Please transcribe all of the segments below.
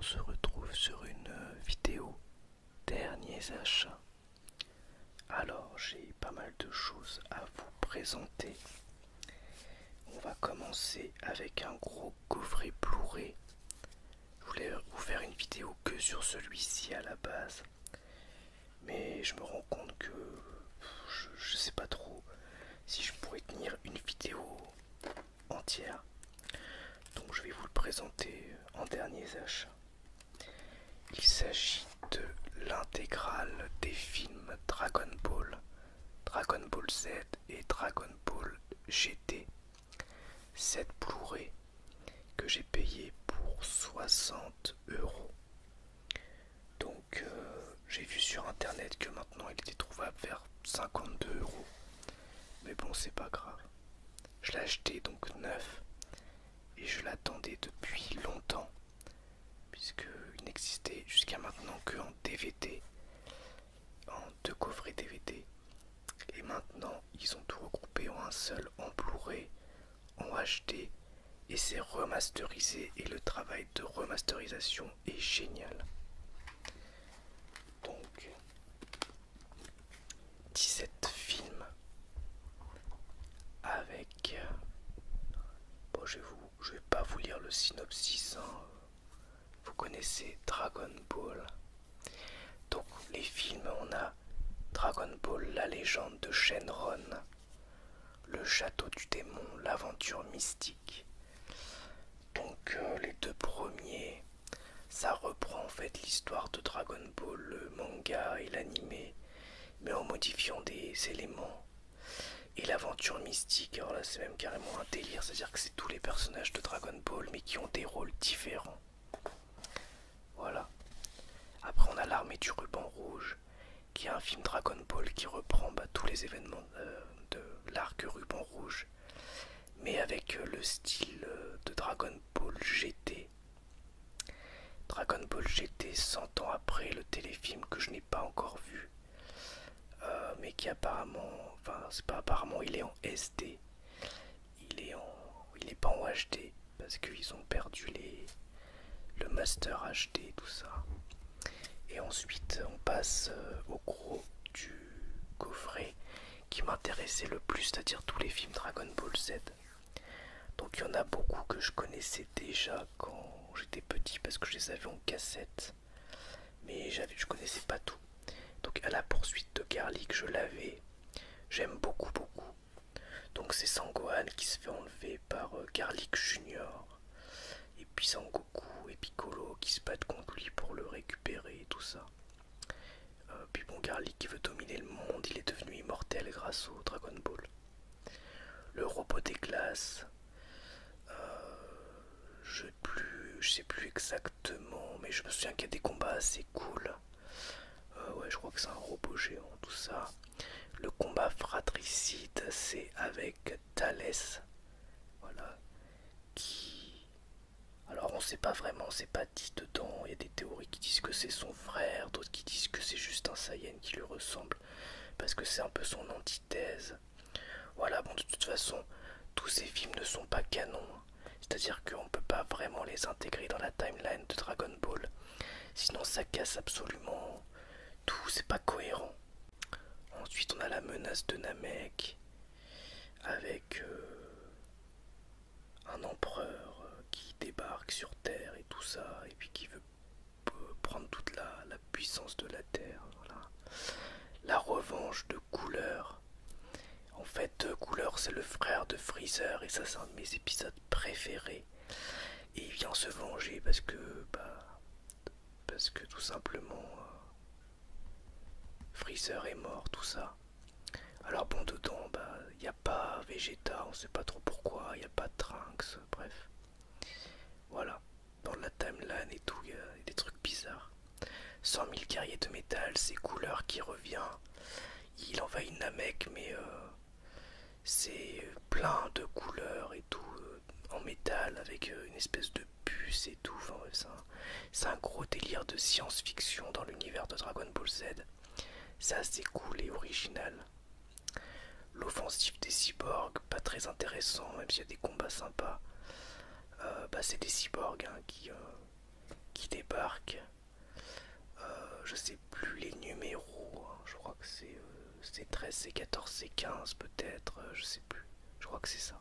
se retrouve sur une vidéo derniers achats. Alors j'ai pas mal de choses à vous présenter. On va commencer avec un gros coffret Blu-ray. Je voulais vous faire une vidéo que sur celui-ci à la base, mais je me rends compte que je sais pas trop si je pourrais tenir une vidéo entière. Donc je vais vous le présenter en derniers achats. Il s'agit de l'intégrale des films Dragon Ball, Dragon Ball Z et Dragon Ball GT. Cette Blu-ray que j'ai payé pour 60 €. Donc j'ai vu sur internet que maintenant il était trouvable vers 52 €. Mais bon, c'est pas grave. Je l'ai acheté donc neuf et je l'attendais depuis longtemps, puisqu'il n'existait jusqu'à maintenant qu'en DVD, en deux coffrets DVD. Et maintenant, ils ont tout regroupé en un seul, en Blu-ray, en HD, et c'est remasterisé, et le travail de remasterisation est génial. Donc, 17 films avec... Bon, je vais pas vous lire le synopsis, hein. Vous connaissez Dragon Ball. Donc les films, on a Dragon Ball, la légende de Shenron, le château du démon, l'aventure mystique. Donc les deux premiers, ça reprend en fait l'histoire de Dragon Ball, le manga et l'animé, mais en modifiant des éléments. Et l'aventure mystique, alors là c'est même carrément un délire, c'est-à-dire que c'est tous les personnages de Dragon Ball mais qui ont des rôles différents. Voilà. Après on a l'armée du ruban rouge, qui est un film Dragon Ball qui reprend tous les événements de l'arc ruban rouge, mais avec le style de Dragon Ball GT. Dragon Ball GT 100 ans après le téléfilm que je n'ai pas encore vu, mais qui apparemment, enfin c'est pas apparemment, il est en SD, il est pas en HD parce qu'ils ont perdu le master HD, tout ça. Et ensuite on passe au gros du coffret qui m'intéressait le plus, c'est-à-dire tous les films Dragon Ball Z. Donc il y en a beaucoup que je connaissais déjà quand j'étais petit parce que je les avais en cassette, mais je connaissais pas tout. Donc à la poursuite de Garlic, je l'avais, j'aime beaucoup. Donc c'est Sangohan qui se fait enlever par Garlic Junior, et puis Sangoku et Piccolo qui se battent contre lui pour le récupérer et tout ça. Puis bon, Garlic qui veut dominer le monde, il est devenu immortel grâce au Dragon Ball. Le robot des glaces, je sais plus exactement, mais je me souviens qu'il y a des combats assez cool. Ouais, je crois que c'est un robot géant, tout ça. Le combat fratricide, c'est avec Thalès, voilà, qui... Alors on sait pas vraiment, c'est pas dit dedans, il y a des théories qui disent que c'est son frère, d'autres qui disent que c'est juste un Saiyan qui lui ressemble, parce que c'est un peu son antithèse. Voilà, bon, de toute façon, tous ces films ne sont pas canons, c'est-à-dire qu'on peut pas vraiment les intégrer dans la timeline de Dragon Ball, sinon ça casse absolument tout, c'est pas cohérent. Ensuite on a la menace de Namek, avec un empereur qui débarque sur Terre et tout ça, et puis qui veut prendre toute la puissance de la Terre. Voilà. La revanche de Cooler. En fait, Cooler c'est le frère de Freezer, et ça c'est un de mes épisodes préférés. Et il vient se venger parce que tout simplement Freezer est mort, tout ça. Alors bon, dedans, il n'y a pas Vegeta, on sait pas trop pourquoi, il n'y a pas Trunks, bref. Voilà, dans la timeline et tout, il y a des trucs bizarres. 100 000 guerriers de métal, c'est Cooler qui revient. Il envahit Namek, mais c'est plein de couleurs et tout, en métal, avec une espèce de puce et tout. Enfin, ouais, c'est un gros délire de science-fiction dans l'univers de Dragon Ball Z. C'est assez cool et original. L'offensive des cyborgs, pas très intéressant, même s'il y a des combats sympas. C'est des cyborgs, hein, qui débarquent C13, C14, C15 peut-être, je sais plus. Je crois que c'est ça.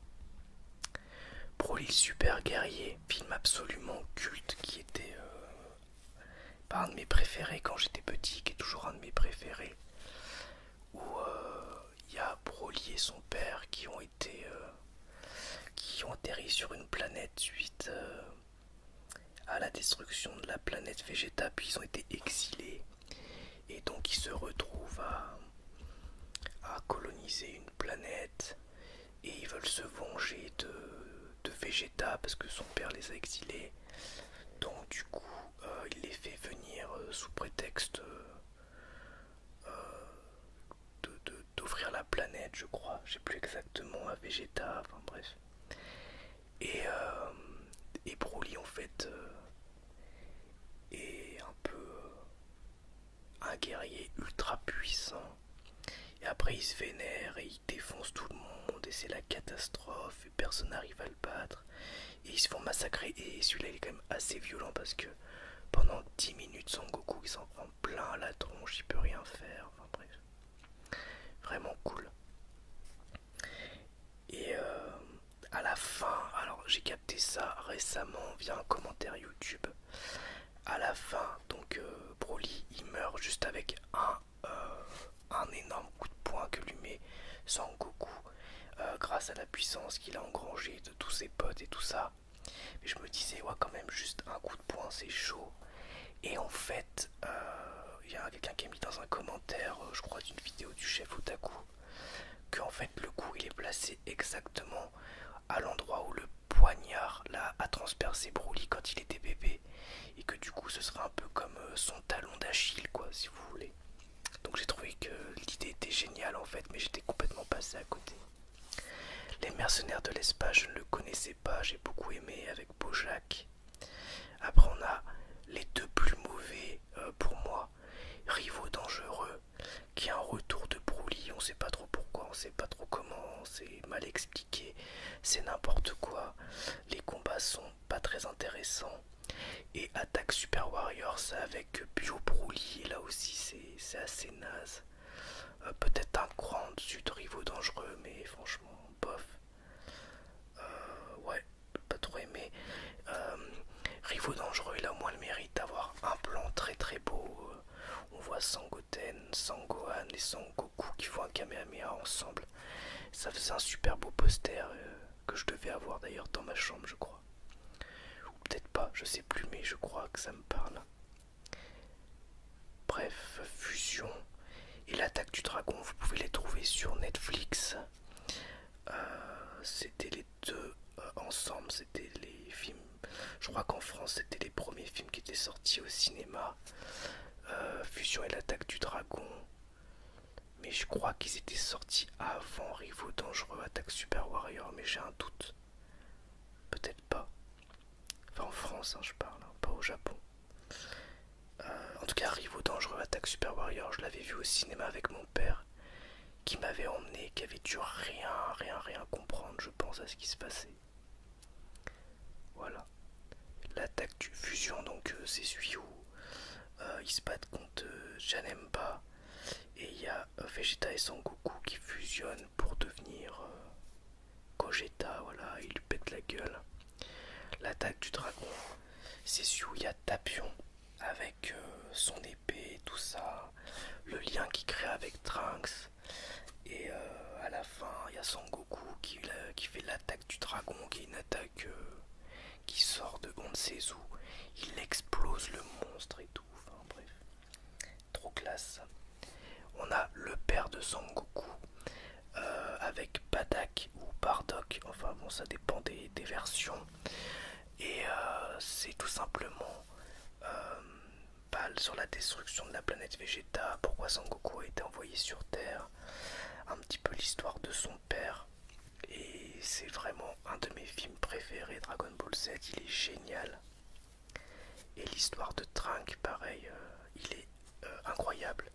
Broly le super guerrier, film absolument culte qui était pas un de mes préférés quand j'étais petit, qui est toujours un de mes préférés. Où il y a Broly et son père qui ont été qui ont atterri sur une planète suite à la destruction de la planète Vegeta, puis ils ont été exilés et donc ils se retrouvent à coloniser une planète et ils veulent se venger de Vegeta parce que son père les a exilés. Donc du coup il les fait venir sous prétexte d'ouvrir la planète, je crois, je sais plus exactement, à Vegeta, enfin bref. Et Broly en fait est un peu un guerrier ultra puissant. Et après il se vénère et il défonce tout le monde et c'est la catastrophe et personne n'arrive à le battre. Et ils se font massacrer et celui-là il est quand même assez violent parce que pendant 10 minutes Son Goku il s'en prend plein la tronche, il peut rien faire. Enfin bref, vraiment cool. Et à la fin, alors j'ai capté ça récemment via un commentaire YouTube. À la fin, donc Broly il meurt juste avec un énorme coup de poing que lui met Sangoku grâce à la puissance qu'il a engrangée de tous ses potes et tout ça. Mais je me disais, ouais, quand même, juste un coup de poing c'est chaud. Et en fait, il y a quelqu'un qui a mis dans un commentaire, je crois d'une vidéo du chef Otaku, que en fait le coup il est placé exactement à l'endroit où le poignard là a transpercé Broly quand il était bébé et que du coup ce serait un peu comme son talon d'Achille quoi si vous voulez. Donc j'ai trouvé que l'idée était géniale en fait mais j'étais complètement passé à côté. Les mercenaires de l'espace je ne le connaissais pas, j'ai beaucoup aimé avec Bojack. Après on a les deux plus mauvais pour moi, Rivaux dangereux qui est un retour de Broly, on sait pas trop pourquoi, on sait pas trop comment, c'est mal expliqué, c'est n'importe quoi, les combats sont pas très intéressants. Et Attaque Super Warriors avec Bio Broly, et là aussi c'est assez naze. Peut-être un cran en dessus de Rivaux dangereux, mais franchement, bof. Ouais, pas trop aimé. Euh, Rivaux dangereux, il a au moins le mérite d'avoir un plan très très beau. On voit Sangoten, Sangohan et Sangoku qui font un Kamehameha ensemble. Ça faisait un super beau poster que je devais avoir d'ailleurs dans ma chambre, je crois. Ou peut-être pas, je sais plus, mais je crois que ça me parle. Bref, Fusion et l'Attaque du Dragon, vous pouvez les trouver sur Netflix. C'était les deux ensemble, c'était les films. Je crois qu'en France, c'était les premiers films qui étaient sortis au cinéma. Fusion et l'Attaque du Dragon. Mais je crois qu'ils étaient sortis avant Rivaux dangereux, Attaque Super Warrior, mais j'ai un doute. Peut-être pas. Enfin en France, hein, je parle, hein, pas au Japon. En tout cas, Rivaux dangereux, Attaque Super Warrior, je l'avais vu au cinéma avec mon père, qui m'avait emmené, qui avait dû rien comprendre, je pense, à ce qui se passait. Voilà. L'attaque du Fusion, donc c'est celui où ils se battent contre Janemba. Et il y a Vegeta et Sangoku qui fusionnent pour devenir Gogeta, voilà, il lui pète la gueule. L'attaque du dragon, c'est celui où il y a Tapion avec son épée et tout ça, le lien qu'il crée avec Trunks. Et à la fin, il y a Sangoku qui fait l'attaque du dragon, qui est une attaque qui sort de on ne sait où. Il explose le monstre et tout, enfin bref, trop classe. On a le père de Sangoku avec Bardock ou Bardock, enfin bon ça dépend des versions. Et c'est tout simplement sur la destruction de la planète Vegeta, pourquoi Sangoku a été envoyé sur Terre, un petit peu l'histoire de son père. Et c'est vraiment un de mes films préférés, Dragon Ball Z, il est génial. Et l'histoire de Trunks, pareil, il est incroyable.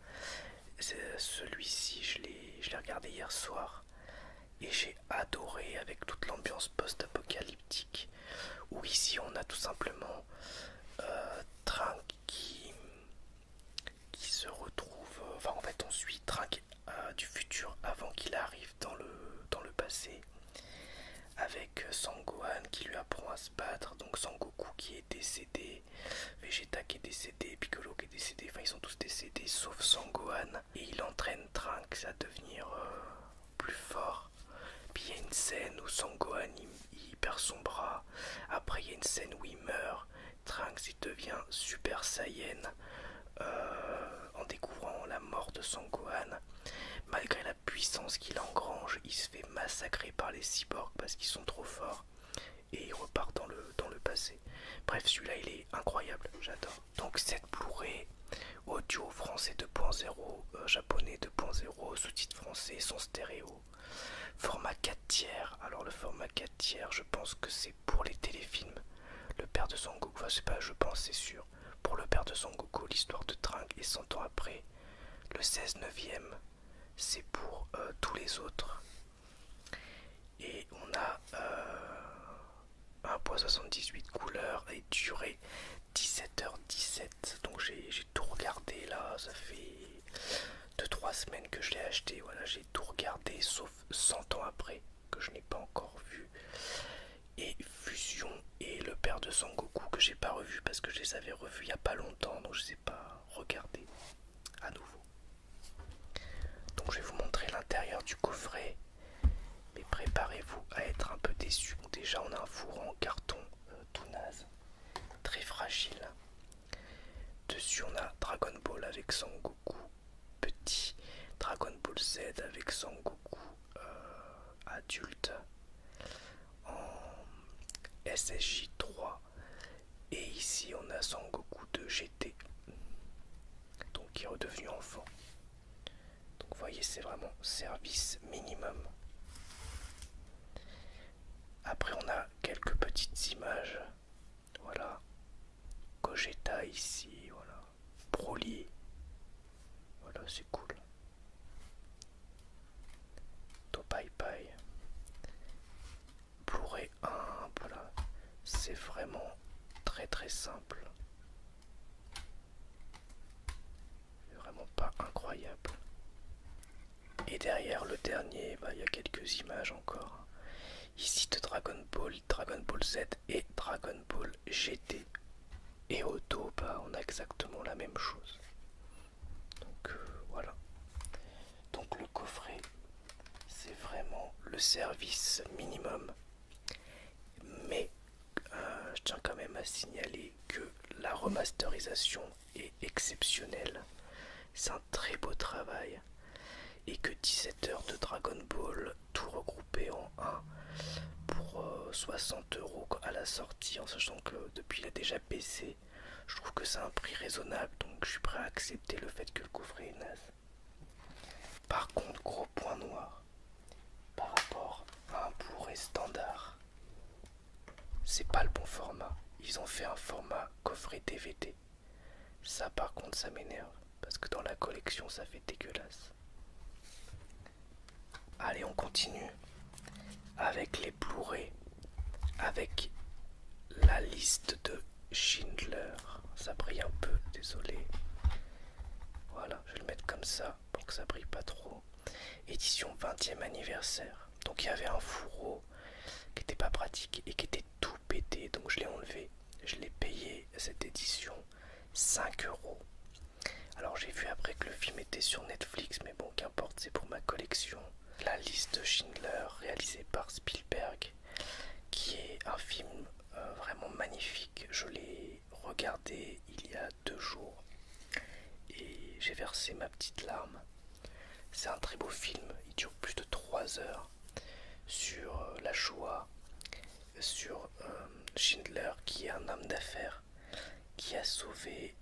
Celui-ci, je l'ai regardé hier soir et j'ai adoré avec toute l'ambiance post-apocalyptique. Où ici on a tout simplement Trunks qui se retrouve. Enfin, en fait, on suit Trunks du Super Saiyan en découvrant la mort de Son Gohan. Malgré la puissance qu'il engrange, il se fait massacrer par les cyborgs parce qu'ils sont trop forts et il repart dans le passé. Bref, celui-là il est incroyable, j'adore. Donc cette Blu-ray, audio français 2.0, japonais 2.0, sous-titres français, son stéréo. Format 4 tiers, alors le format 4 tiers je pense que c'est pour les téléfilms. Le père de Son Goku, enfin c'est pas je pense, c'est sûr. Pour le père de Son Goku, l'histoire de Trunks et 100 ans après. Le 16/9, c'est pour tous les autres. Et on a 1.78 couleurs et durée 17h17. Donc j'ai tout regardé là, ça fait 2-3 semaines que je l'ai acheté. Voilà, j'ai tout regardé sauf 100 ans après que je n'ai pas encore vu. Et Fusion et le père de Son Goku que j'ai pas revu parce que je les avais revus il y a pas longtemps, donc je les ai pas regardés à nouveau. Donc je vais vous montrer l'intérieur du coffret, mais préparez-vous à être un peu déçus. Déjà on a un fourreau en carton tout naze, très fragile. Dessus on a Dragon Ball avec Son Goku petit, Dragon Ball Z avec Son Goku adulte en SSJ 3, et ici on a Son Goku de GT, donc qui est redevenu enfant. Donc vous voyez, c'est vraiment service minimum. Après on a quelques petites images, voilà, Gogeta ici, voilà, Broly, voilà, c'est cool. Topai Pai, Blu-ray 1, voilà, c'est vraiment très simple, vraiment pas incroyable. Et derrière le dernier, bah, il y a quelques images encore. Ici de Dragon Ball Z et Dragon Ball GT. Et au dos, bah, on a exactement la même chose. Donc voilà. Donc le coffret, c'est vraiment le service minimum. Mais je tiens quand même à signaler que la remasterisation est exceptionnelle. C'est un très beau travail. Et que 17 heures de Dragon Ball, tout regroupé en un, pour 60 € à la sortie, en sachant que depuis il a déjà baissé, je trouve que c'est un prix raisonnable, donc je suis prêt à accepter le fait que le coffret est naze. Par contre, gros point noir, par rapport à un Blu-ray standard, c'est pas le bon format. Ils ont fait un format coffret DVD. Ça par contre ça m'énerve, parce que dans la collection ça fait dégueulasse. Allez, on continue avec les Blu-ray, avec la liste de Schindler. Ça brille un peu, désolé. Voilà, je vais le mettre comme ça pour que ça brille pas trop. Édition 20e anniversaire. Donc il y avait un fourreau qui était pas pratique et qui était tout pété, donc je l'ai enlevé. Je l'ai payé cette édition 5 €. Alors j'ai vu après que le film était sur Netflix, mais bon, qu'importe, c'est pour ma collection. La liste de Schindler, réalisée par Spielberg, qui est un film vraiment magnifique. Je l'ai regardé il y a 2 jours et j'ai versé ma petite larme. C'est un très beau film, il dure plus de 3 heures, sur la Shoah, sur Schindler, qui est un homme d'affaires qui a sauvé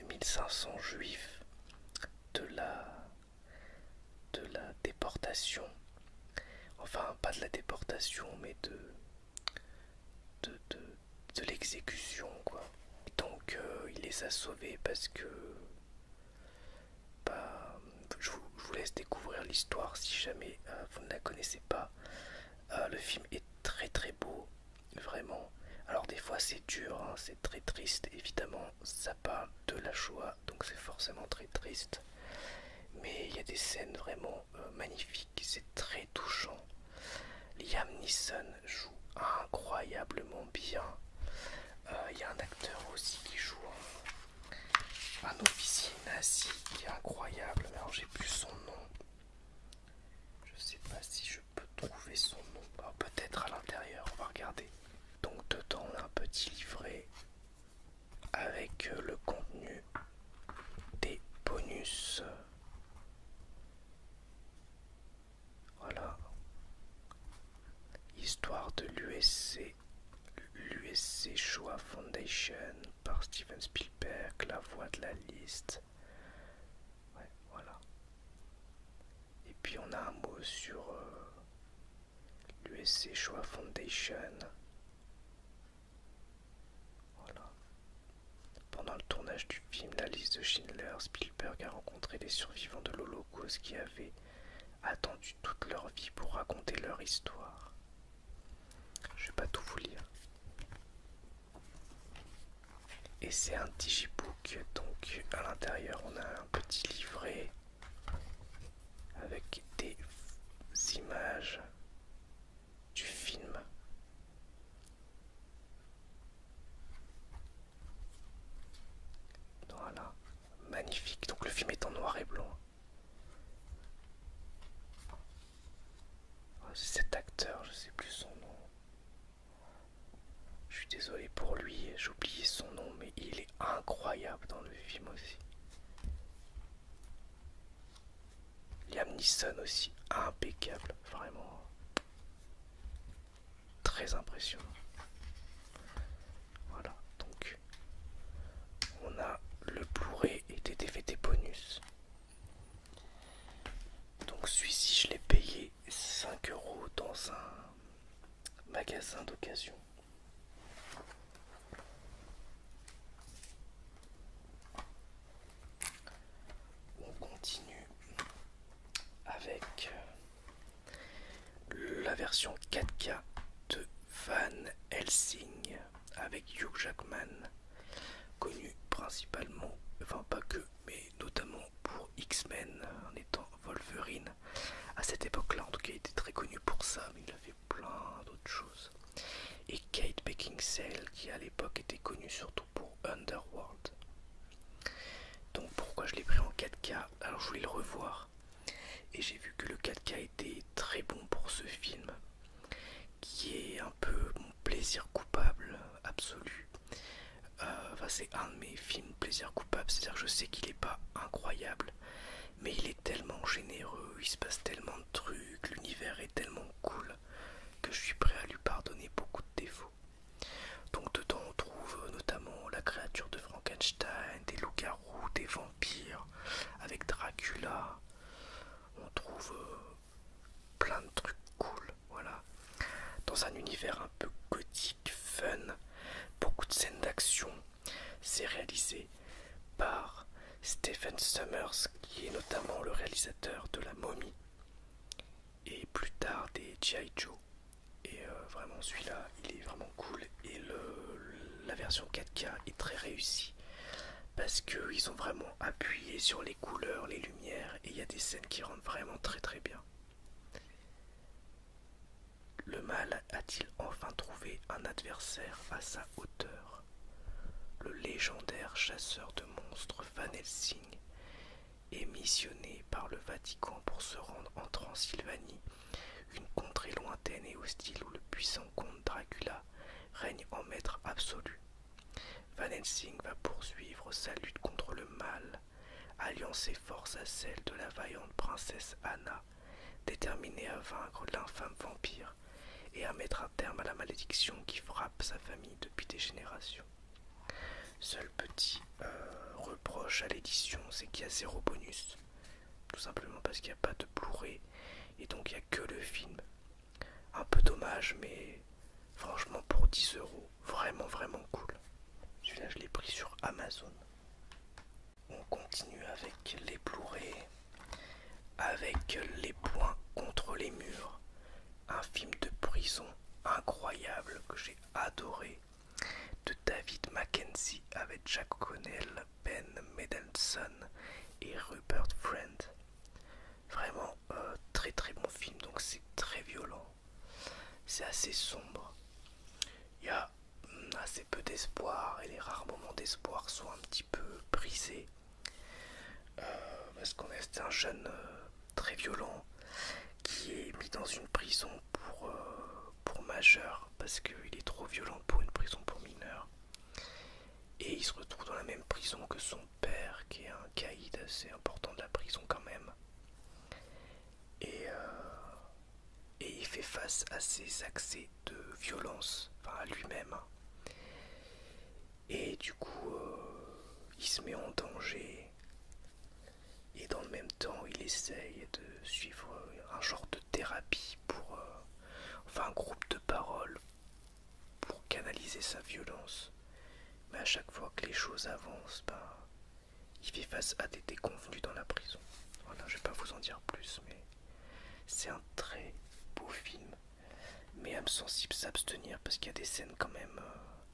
1500 juifs de la déportation. Enfin, pas de la déportation, mais de l'exécution, quoi. Et donc, il les a sauvés parce que bah, je vous laisse découvrir l'histoire si jamais vous ne la connaissez pas. Le film est très beau, vraiment. Alors des fois c'est dur, hein, c'est très triste, évidemment ça parle de la Shoah, donc c'est forcément très triste. Mais il y a des scènes vraiment magnifiques, c'est très touchant. Liam Neeson joue incroyablement bien. Il y a un acteur aussi qui joue un officier nazi qui est incroyable, mais alors j'ai plus son nom. Je sais pas si je peux trouver son nom. Alors, peut-être à l'intérieur, on va regarder. Donc dedans on a un petit livret avec que la voix de la liste. Ouais, voilà. Et puis on a un mot sur l'USC Shoah Foundation. Voilà. Pendant le tournage du film La liste de Schindler, Spielberg a rencontré des survivants de l'Holocauste qui avaient attendu toute leur vie pour raconter leur histoire. Je vais pas tout vous lire. Et c'est un digibook, donc à l'intérieur on a un petit livret avec des images du film. Voilà, magnifique. Donc le film est en noir et blanc. C'est cet acteur, je sais plus son nom. Je suis désolé pour lui, j'ai oublié son nom, mais il est incroyable dans le film aussi. Liam Neeson aussi, impeccable, vraiment très impressionnant. Voilà, donc on a le Blu-ray et des DVD bonus. Donc celui-ci je l'ai payé 5 € dans un magasin d'occasion. On continue avec la version 4K de Van Helsing avec Hugh Jackman, connu principalement, enfin pas que, mais notamment pour X-Men en étant Wolverine. À cette époque-là, en tout cas, il était très connu pour ça, mais il a fait plein d'autres choses. Et Kate Beckinsale, qui à l'époque était connue surtout pour Underworld. Donc pourquoi je l'ai pris en 4K? Alors je voulais le revoir et j'ai vu que le 4K était très bon pour ce film, qui est un peu mon plaisir coupable absolu. Enfin, c'est un de mes films plaisir coupable, c'est-à-dire que je sais qu'il n'est pas incroyable, mais il est tellement généreux, il se passe tellement de trucs, l'univers est tellement cool que je suis prêt à lui pardonner beaucoup de défauts. Donc dedans on trouve notamment la créature de Frankenstein, des loups-garous, des vampires, avec Dracula. On trouve plein de trucs cool, voilà. Dans un univers un peu gothique, fun, beaucoup de scènes d'action. C'est réalisé par Stephen Sommers, qui est notamment le réalisateur de La Momie et plus tard des G.I. Joe. Et vraiment celui-là, il est vraiment cool. Et la version 4K est très réussie parce qu'ils ont vraiment appuyé sur les couleurs, les lumières, et il y a des scènes qui rendent vraiment très très bien. Le mal a-t-il enfin trouvé un adversaire à sa hauteur? Le légendaire chasseur de monstres Van Helsing est missionné par le Vatican pour se rendre en Transylvanie, une contrée lointaine et hostile où le puissant comte Dracula règne en maître absolu. Van Helsing va poursuivre sa lutte contre le mal, alliant ses forces à celles de la vaillante princesse Anna, déterminée à vaincre l'infâme vampire et à mettre un terme à la malédiction qui frappe sa famille depuis des générations. Seul petit reproche à l'édition, c'est qu'il y a 0 bonus, tout simplement parce qu'il n'y a pas de Blu-ray et donc il n'y a que le film. Un peu dommage, mais franchement pour 10 €, vraiment vraiment cool. Celui-là je l'ai pris sur Amazon. On continue avec les Blu-ray, avec Les Poings contre les murs, un film de prison incroyable que j'ai adoré, de David Mackenzie avec Jack O'Connell, Ben Mendelsohn et Rupert Friend. Vraiment très très bon film, donc c'est très violent, c'est assez sombre, il y a assez peu d'espoir et les rares moments d'espoir sont un petit peu brisés parce qu'on est un jeune très violent qui est mis dans une prison pour majeurs parce qu'il est trop violent pour une prison pour mineurs, et il se retrouve dans la même prison que son père qui est un caïd assez important de la prison quand même, et il fait face à ses accès de violence, enfin à lui-même, et du coup il se met en danger et dans le même temps il essaye de suivre un genre de thérapie pour enfin un groupe de parole pour canaliser sa violence. Mais à chaque fois que les choses avancent, ben, il fait face à des déconvenus dans la prison. Voilà, je vais pas vous en dire plus, mais c'est un très beau film, mais âme sensible s'abstenir parce qu'il y a des scènes quand même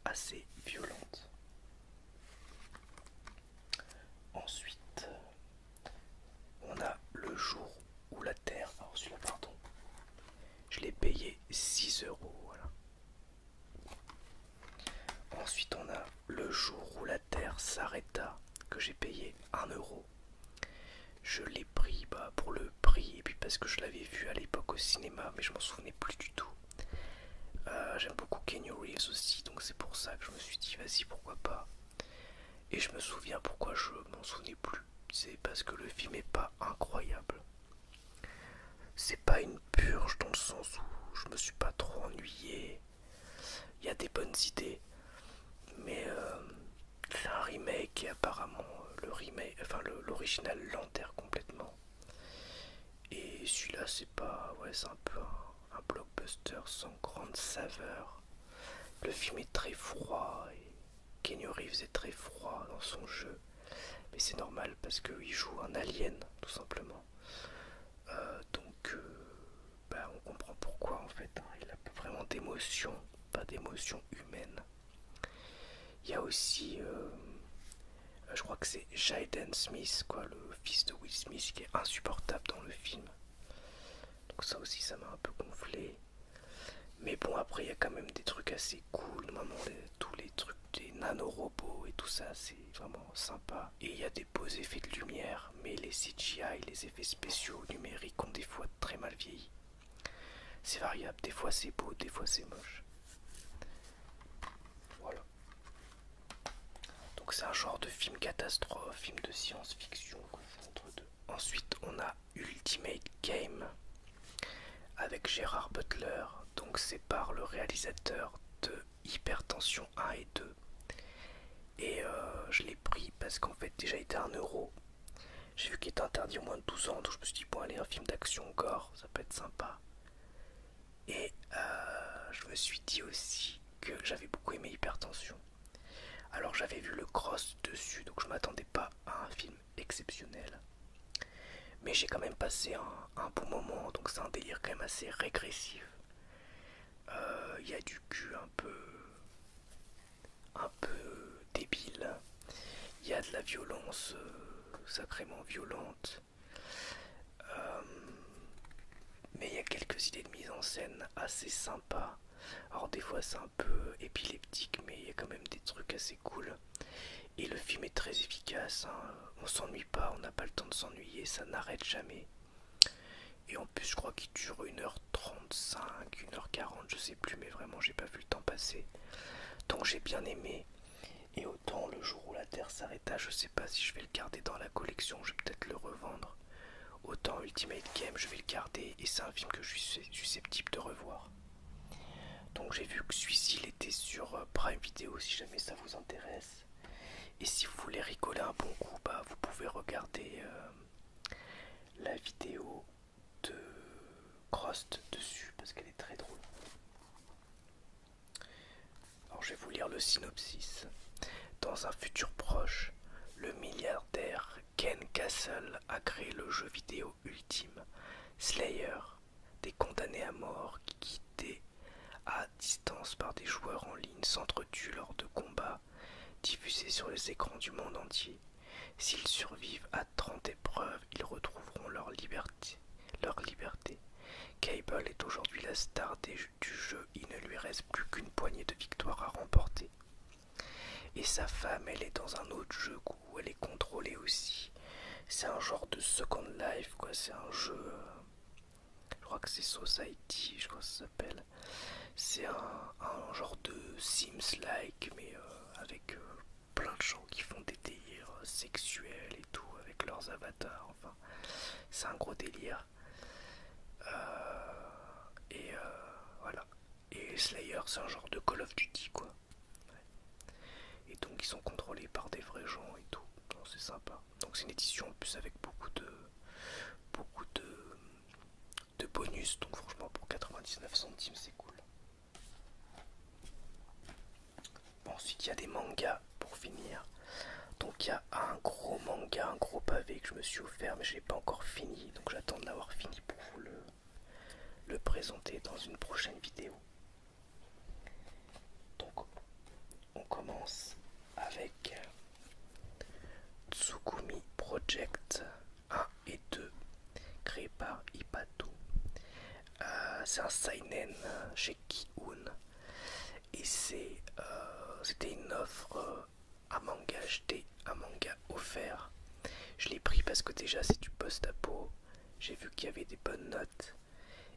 assez violentes. Ensuite, on a Le jour où la Terre, alors celui-là pardon, je l'ai payé 6 €, voilà. Ensuite on a Le jour où la Terre s'arrêta, que j'ai payé 1 €. Je l'ai pris pour le prix et puis parce que je l'avais vu à l'époque au cinéma, mais je m'en souvenais plus du tout. J'aime beaucoup Keanu Reeves aussi, donc c'est pour ça que je me suis dit vas-y pourquoi pas. Et je me souviens pourquoi je m'en souvenais plus. C'est parce que le film est pas incroyable. C'est pas une purge dans le sens où je me suis pas trop ennuyé. Il y a des bonnes idées, mais c'est un remake et apparemment le remake, enfin l'original l'enterre complètement. Et celui-là c'est pas, ouais c'est un peu un blockbuster sans grande saveur. Le film est très froid et Keanu Reeves est très froid dans son jeu, mais c'est normal parce qu'il joue un alien tout simplement. Donc on comprend pourquoi en fait, hein. Il a pas vraiment d'émotion, pas d'émotion humaine. Il y a aussi, je crois que c'est Jaden Smith, quoi, le fils de Will Smith, qui est insupportable dans le film. Donc ça aussi, ça m'a un peu gonflé. Mais bon, après, il y a quand même des trucs assez cool. Normalement, tous les trucs des nanorobots et tout ça, c'est vraiment sympa. Et il y a des beaux effets de lumière, mais les CGI, les effets spéciaux numériques ont des fois très mal vieilli. C'est variable, des fois c'est beau, des fois c'est moche. Voilà. Donc c'est un genre de film catastrophe, film de science-fiction, quoi, entre deux. Ensuite, on a Ultimate Game avec Gérard Butler. Donc c'est par le réalisateur de Hypertension 1 et 2. Et je l'ai pris parce qu'en fait déjà il était 1 €. J'ai vu qu'il était interdit au moins de 12 ans, donc je me suis dit bon allez, un film d'action gore, ça peut être sympa. Et je me suis dit aussi que j'avais beaucoup aimé Hypertension. Alors j'avais vu le cross dessus, donc je m'attendais pas à un film exceptionnel. Mais j'ai quand même passé un bon moment, donc c'est un délire quand même assez régressif. Il y a du cul un peu débile. Il y a de la violence sacrément violente. Euh, mais il y a quelques idées de mise en scène assez sympas. Alors des fois c'est un peu épileptique, mais il y a quand même des trucs assez cool. Et le film est très efficace, hein. On s'ennuie pas, on n'a pas le temps de s'ennuyer, ça n'arrête jamais. Et en plus je crois qu'il dure 1h35, 1h40, je sais plus, mais vraiment j'ai pas vu le temps passer. Donc j'ai bien aimé. Et autant Le jour où la Terre s'arrêta, je sais pas si je vais le garder dans la collection, je vais peut-être le revendre. Autant Ultimate Game, je vais le garder et c'est un film que je suis susceptible de revoir. Donc j'ai vu que celui-ci il était sur Prime Video si jamais ça vous intéresse. Et si vous voulez rigoler un bon coup, vous pouvez regarder la vidéo de Crost dessus parce qu'elle est très drôle. Alors je vais vous lire le synopsis. Dans un futur proche, le milliardaire Ken Castle a créé le jeu vidéo ultime, Slayer, des condamnés à mort qui, guidés à distance par des joueurs en ligne, s'entretuent lors de combats diffusés sur les écrans du monde entier. S'ils survivent à 30 épreuves, ils retrouveront leur liberté. Cable est aujourd'hui la star du jeu, il ne lui reste plus qu'une poignée de victoires à remporter. Et sa femme, elle est dans un autre jeu où elle est contrôlée aussi. C'est un genre de Second Life, quoi. C'est un jeu, je crois que c'est Society, je crois que ça s'appelle. C'est un genre de Sims-like, mais avec plein de gens qui font des délires sexuels et tout, avec leurs avatars, enfin. C'est un gros délire. Et voilà. Et Slayer, c'est un genre de Call of Duty, quoi. Et donc ils sont contrôlés par des vrais gens et tout. une édition en plus avec beaucoup de bonus, donc franchement pour 99 centimes c'est cool. Bon, ensuite il y a des mangas pour finir. Donc il y a un gros manga, un gros pavé que je me suis offert mais je l'ai pas encore fini, donc j'attends de l'avoir fini pour vous le présenter dans une prochaine vidéo. Donc on commence avec Tsukumi Project 1 et 2, créé par Ipato. C'est un seinen chez Ki-hoon et c'était une offre, un manga acheté, un manga offert. Je l'ai pris parce que déjà c'est du post-apo, j'ai vu qu'il y avait des bonnes notes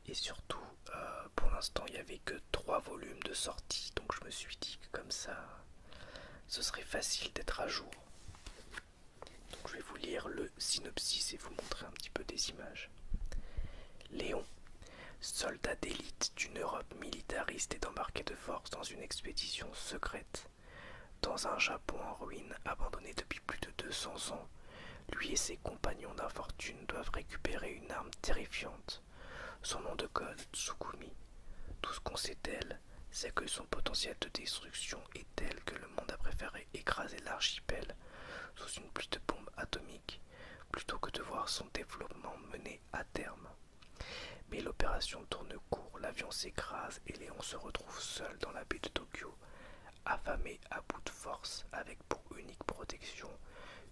et surtout pour l'instant il n'y avait que 3 volumes de sortie, donc je me suis dit que comme ça ce serait facile d'être à jour. Donc je vais vous lire le synopsis et vous montrer un petit peu des images. Léon, soldat d'élite d'une Europe militariste, est embarqué de force dans une expédition secrète. Dans un Japon en ruine, abandonné depuis plus de 200 ans, lui et ses compagnons d'infortune doivent récupérer une arme terrifiante. Son nom de code, Tsukumi. Tout ce qu'on sait d'elle, c'est que son potentiel de destruction est tel que le monde a préféré écraser l'archipel sous une pluie de bombes atomiques plutôt que de voir son développement mené à terme. Mais l'opération tourne court, l'avion s'écrase et Léon se retrouve seul dans la baie de Tokyo, affamé à bout de force, avec pour unique protection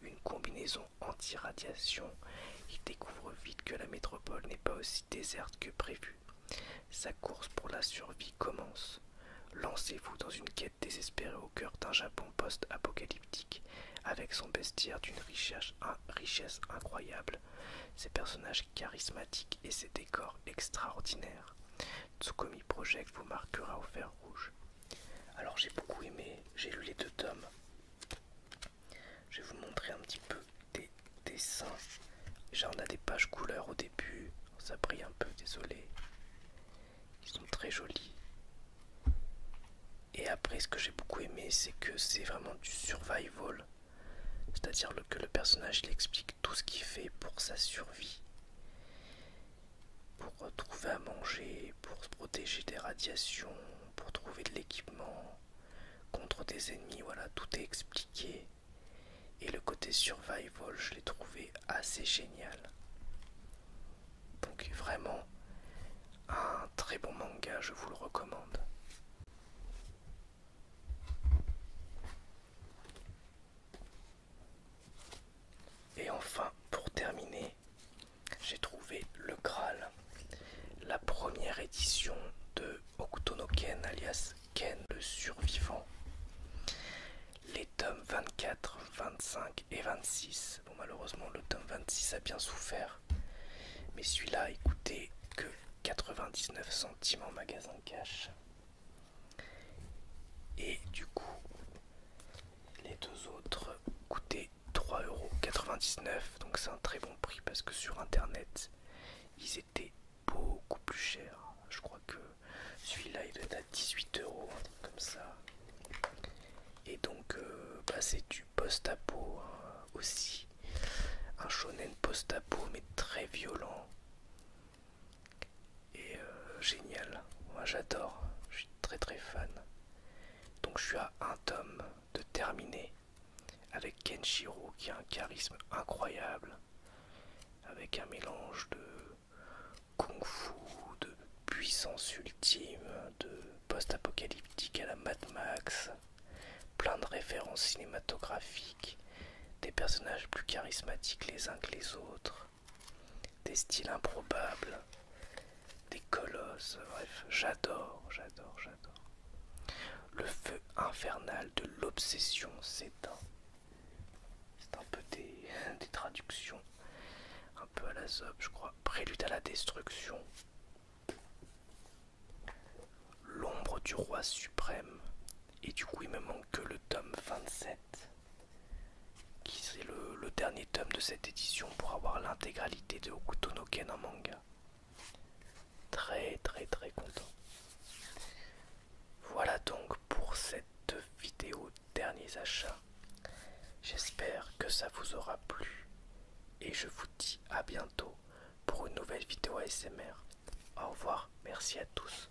une combinaison anti-radiation. Il découvre vite que la métropole n'est pas aussi déserte que prévu. Sa course pour la survie commence. Lancez-vous dans une quête désespérée au cœur d'un Japon post-apocalyptique, avec son bestiaire d'une richesse incroyable, ses personnages charismatiques et ses décors extraordinaires. Tsukumi Project vous marquera au fer rouge. Alors j'ai beaucoup aimé, j'ai lu les 2 tomes. Je vais vous montrer un petit peu des dessins. Déjà on a des pages couleurs au début, ça brille un peu, désolé. Ils sont très jolis. Et après ce que j'ai beaucoup aimé, c'est que c'est vraiment du survival. C'est-à-dire que le personnage il explique tout ce qu'il fait pour sa survie. Pour trouver à manger, pour se protéger des radiations, pour trouver de l'équipement contre des ennemis, voilà, tout est expliqué. Et le côté survival, je l'ai trouvé assez génial. Donc vraiment un très bon manga, je vous le recommande. Et enfin, pour terminer, j'ai trouvé le Graal, la première édition de Hokuto no Ken, alias Ken le survivant. Les tomes 24, 25 et 26. Bon, malheureusement, le tome 26 a bien souffert. Mais celui-là, il coûtait que 99 centimes en magasin cash. Et du coup, les 2 autres coûtaient 3,99 €. Donc c'est un très bon prix parce que sur internet, ils étaient beaucoup plus chers. Je crois que celui-là, il doit être à 18 €, un truc comme ça. Et donc, c'est du post-apo aussi. Un shonen post-apo, mais très violent. Et génial. Moi, j'adore. Je suis très très fan. Donc, je suis à un tome de terminer. Avec Kenshiro qui a un charisme incroyable. Avec un mélange de kung-fu, de puissance ultime, de post-apocalyptique à la Mad Max. Plein de références cinématographiques, des personnages plus charismatiques les uns que les autres, des styles improbables, des colosses, bref, j'adore. Le feu infernal de l'obsession s'éteint. C'est un peu des traductions, un peu à la Zob, je crois. Prélude à la destruction. L'ombre du roi suprême. Et du coup il me manque que le tome 27, qui c'est le dernier tome de cette édition pour avoir l'intégralité de Hokuto no Ken en manga. Très très très content. Voilà donc pour cette vidéo derniers achats. J'espère que ça vous aura plu. et je vous dis à bientôt pour une nouvelle vidéo ASMR. Au revoir, merci à tous.